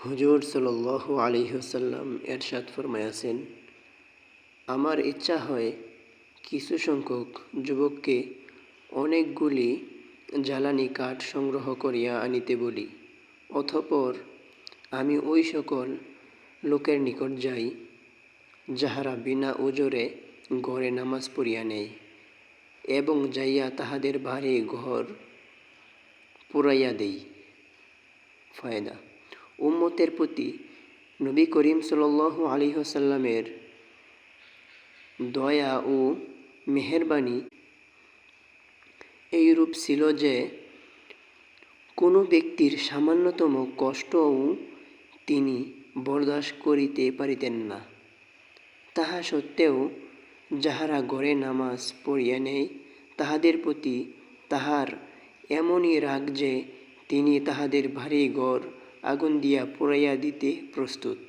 হুজুর সাল্লাল্লাহু আলাইহি ওয়াসাল্লাম এরশাদ ফরমায়াছেন, আমার ইচ্ছা হয় কিছু সংখ্যক যুবককে অনেকগুলি জ্বালানি কাঠ সংগ্রহ করিয়া আনিতে বলি, অতঃপর আমি ওই সকল লোকের নিকট যাই যাহারা বিনা ওজরে ঘরে নামাজ পড়িয়া নেয়, এবং যাইয়া তাহাদের বাড়ি ঘর পুড়াইয়া দেই। ফায়দা: উম্মতের প্রতি নবী করিম সাল্লাল্লাহু আলাইহি ওয়াসাল্লামের দয়া ও মেহেরবানি এইরূপ ছিল যে কোনো ব্যক্তির সামান্যতম কষ্টও তিনি বরদাস্ত করিতে পারিতেন না। তাহা সত্ত্বেও যাহারা ঘরে নামাজ পড়িয়া নেয় তাহাদের প্রতি তাহার এমনই রাগ যে তিনি তাহাদের বাড়ি ঘর আগুন দিয়া পুড়াইয়া দিতে প্রস্তুত।